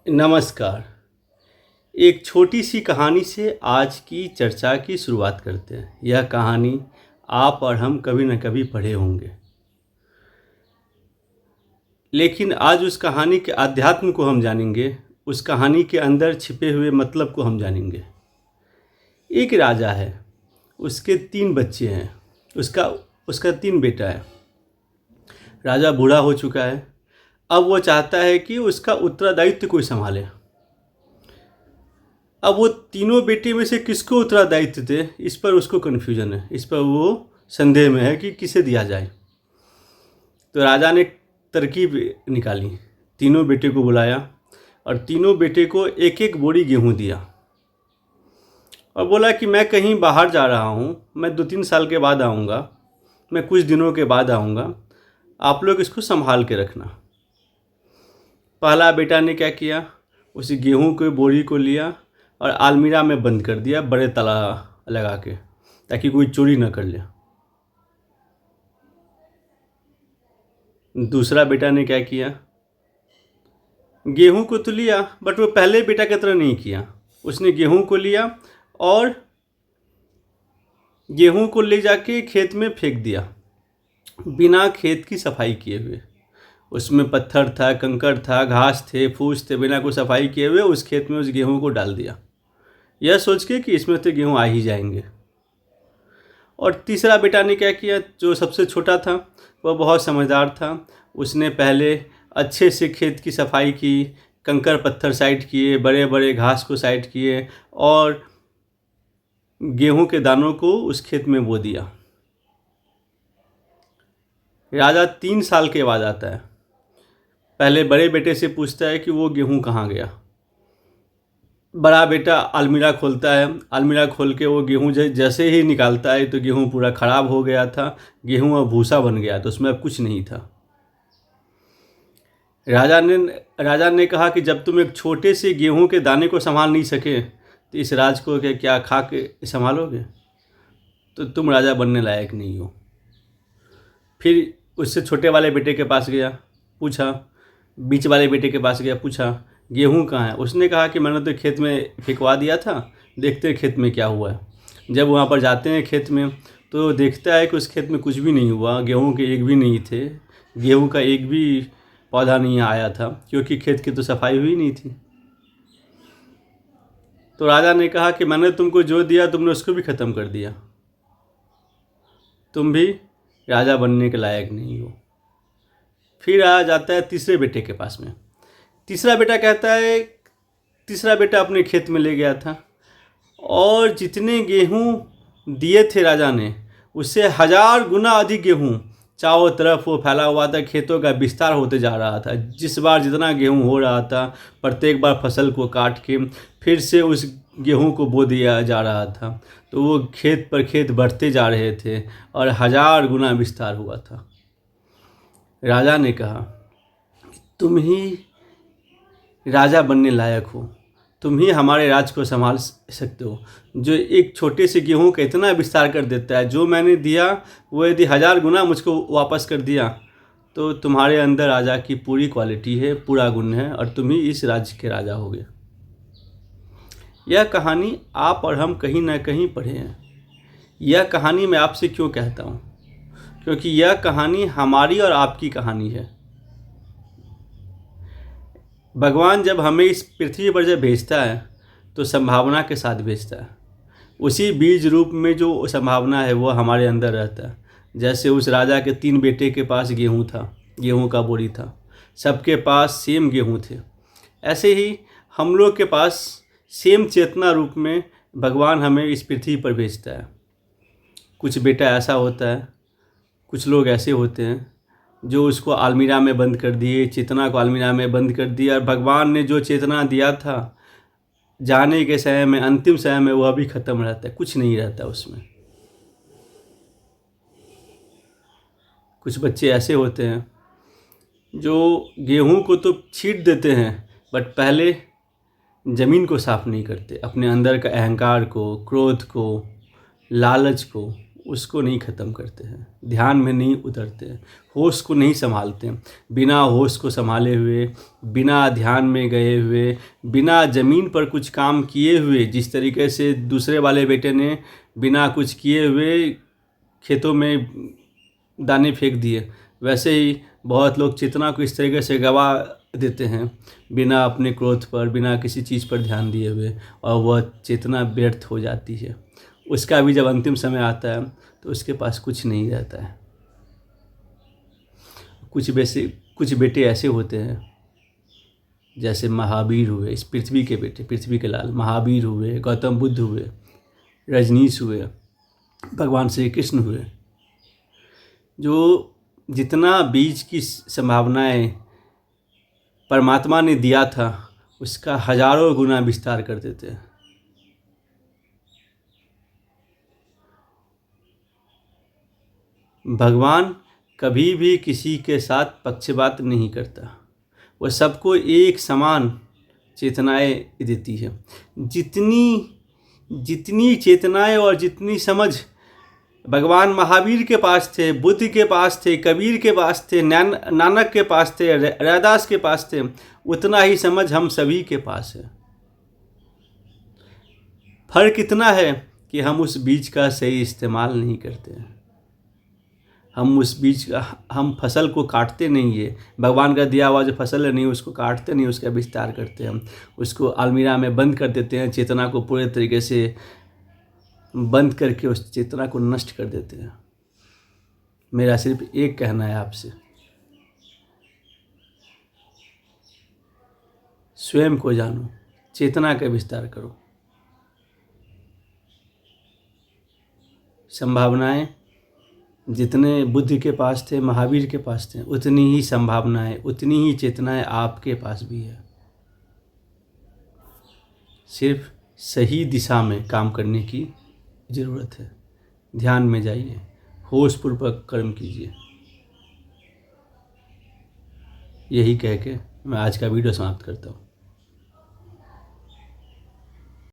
नमस्कार। एक छोटी सी कहानी से आज की चर्चा की शुरुआत करते हैं। यह कहानी आप और हम कभी न कभी पढ़े होंगे, लेकिन आज उस कहानी के अध्यात्म को हम जानेंगे। उस कहानी के अंदर छिपे हुए मतलब को हम जानेंगे। एक राजा है, उसके 3 बच्चे हैं। उसका उसका 3 बेटा है। राजा बूढ़ा हो चुका है। अब वो चाहता है कि उसका उत्तरदायित्व कोई संभाले। अब वो तीनों बेटे में से किसको उत्तरदायित्व दे, इस पर उसको कन्फ्यूजन है। इस पर वो संदेह में है कि किसे दिया जाए। तो राजा ने तरकीब निकाली। तीनों बेटे को बुलाया और तीनों बेटे को एक एक बोरी गेहूं दिया और बोला कि मैं कहीं बाहर जा रहा हूँ, मैं 2-3 साल के बाद आऊँगा, मैं कुछ दिनों के बाद आऊँगा, आप लोग इसको संभाल के रखना। पहला बेटा ने क्या किया, उस गेहूं के बोरी को लिया और अलमीरा में बंद कर दिया, बड़े ताला लगा के, ताकि कोई चोरी न कर ले। दूसरा बेटा ने क्या किया, गेहूं को तो लिया, बट वो पहले बेटा की तरह नहीं किया। उसने गेहूं को लिया और गेहूं को ले जाके खेत में फेंक दिया, बिना खेत की सफाई किए हुए। उसमें पत्थर था, कंकड़ था, घास थे, फूस थे, बिना कोई सफाई किए हुए उस खेत में उस गेहूं को डाल दिया, यह सोच के कि इसमें तो गेहूं आ ही जाएंगे। और तीसरा बेटा ने क्या किया, जो सबसे छोटा था, वह बहुत समझदार था। उसने पहले अच्छे से खेत की सफाई की, कंकड़ पत्थर साइड किए, बड़े बड़े घास को साइड किए और गेहूं के दानों को उस खेत में बो दिया। राजा 3 साल के बाद आता है। पहले बड़े बेटे से पूछता है कि वो गेहूं कहाँ गया। बड़ा बेटा अलमीरा खोलता है। अलमीरा खोल के वो गेहूं जैसे ही निकालता है तो गेहूं पूरा ख़राब हो गया था। गेहूं अब भूसा बन गया, तो उसमें अब कुछ नहीं था। राजा ने कहा कि जब तुम एक छोटे से गेहूं के दाने को संभाल नहीं सके तो इस राज को क्या खा के संभालोगे, तो तुम राजा बनने लायक नहीं हो। फिर उससे छोटे वाले बेटे के पास गया, पूछा। बीच वाले बेटे के पास गया, पूछा गेहूं कहाँ है। उसने कहा कि मैंने तो खेत में फेंकवा दिया था, देखते हैं खेत में क्या हुआ है। जब वहाँ पर जाते हैं खेत में तो देखता है कि उस खेत में कुछ भी नहीं हुआ, गेहूं के एक भी नहीं थे, गेहूं का एक भी पौधा नहीं आया था, क्योंकि खेत की तो सफाई हुई नहीं थी। तो राजा ने कहा कि मैंने तुमको जो दिया तुमने उसको भी ख़त्म कर दिया, तुम भी राजा बनने के लायक नहीं हो। फिर आ जाता है तीसरे बेटे के पास में। तीसरा बेटा कहता है, तीसरा बेटा अपने खेत में ले गया था और जितने गेहूं दिए थे राजा ने, उससे 1000 गुना अधिक गेहूं चारों तरफ वो फैला हुआ था। खेतों का विस्तार होते जा रहा था। जिस बार जितना गेहूं हो रहा था, प्रत्येक बार फसल को काट के फिर से उस गेहूं को बो दिया जा रहा था, तो वो खेत पर खेत बढ़ते जा रहे थे और 1000 गुना विस्तार हुआ था। राजा ने कहा, तुम ही राजा बनने लायक हो, तुम ही हमारे राज को संभाल सकते हो, जो एक छोटे से गेहूं का इतना विस्तार कर देता है। जो मैंने दिया वो यदि 1000 गुना मुझको वापस कर दिया, तो तुम्हारे अंदर राजा की पूरी क्वालिटी है, पूरा गुण है और तुम ही इस राज्य के राजा होगे। यह कहानी आप और हम कहीं ना कहीं पढ़े हैं। यह कहानी मैं आपसे क्यों कहता हूँ, क्योंकि यह कहानी हमारी और आपकी कहानी है। भगवान जब हमें इस पृथ्वी पर जब भेजता है तो संभावना के साथ भेजता है। उसी बीज रूप में जो संभावना है वो हमारे अंदर रहता है। जैसे उस राजा के 3 बेटे के पास गेहूं था, गेहूं का बोरी था, सबके पास सेम गेहूं थे। ऐसे ही हम लोग के पास सेम चेतना रूप में भगवान हमें इस पृथ्वी पर भेजता है। कुछ बेटा ऐसा होता है, कुछ लोग ऐसे होते हैं जो उसको अलमीरा में बंद कर दिए, चेतना को अलमीरा में बंद कर दिया, और भगवान ने जो चेतना दिया था जाने के समय में, अंतिम समय में, वह भी ख़त्म रहता है, कुछ नहीं रहता उसमें। कुछ बच्चे ऐसे होते हैं जो गेहूं को तो छींट देते हैं, बट पहले ज़मीन को साफ नहीं करते। अपने अंदर का अहंकार को, क्रोध को, लालच को उसको नहीं ख़त्म करते हैं, ध्यान में नहीं उतरते हैं, होश को नहीं संभालते हैं। बिना होश को संभाले हुए, बिना ध्यान में गए हुए, बिना ज़मीन पर कुछ काम किए हुए, जिस तरीके से दूसरे वाले बेटे ने बिना कुछ किए हुए खेतों में दाने फेंक दिए, वैसे ही बहुत लोग चेतना को इस तरीके से गवा देते हैं बिना अपने क्रोध पर, बिना किसी चीज़ पर ध्यान दिए हुए, और वह चेतना व्यर्थ हो जाती है। उसका भी जब अंतिम समय आता है तो उसके पास कुछ नहीं रहता है। कुछ बेटे ऐसे होते हैं, जैसे महावीर हुए, इस पृथ्वी के बेटे, पृथ्वी के लाल महावीर हुए, गौतम बुद्ध हुए, रजनीश हुए, भगवान श्री कृष्ण हुए, जो जितना बीज की संभावनाएं परमात्मा ने दिया था उसका हजारों गुना विस्तार कर देते हैं। भगवान कभी भी किसी के साथ पक्षपात नहीं करता, वह सबको एक समान चेतनाएं देती है। जितनी चेतनाएं और जितनी समझ भगवान महावीर के पास थे, बुद्ध के पास थे, कबीर के पास थे, नानक के पास थे, रैदास के पास थे, उतना ही समझ हम सभी के पास है। फर्क इतना है कि हम उस बीज का सही इस्तेमाल नहीं करते हैं। हम फसल को काटते नहीं है, भगवान का दिया हुआ जो फसल है नहीं उसको काटते नहीं, उसका विस्तार करते हैं। हम उसको अलमीरा में बंद कर देते हैं, चेतना को पूरे तरीके से बंद करके उस चेतना को नष्ट कर देते हैं। मेरा सिर्फ एक कहना है आपसे, स्वयं को जानो, चेतना का विस्तार करो। संभावनाएं जितने बुद्ध के पास थे, महावीर के पास थे, उतनी ही संभावनाएं, उतनी ही चेतनाएं आपके पास भी है। सिर्फ सही दिशा में काम करने की ज़रूरत है। ध्यान में जाइए, होशपूर्वक कर्म कीजिए। यही कह के मैं आज का वीडियो समाप्त करता हूँ।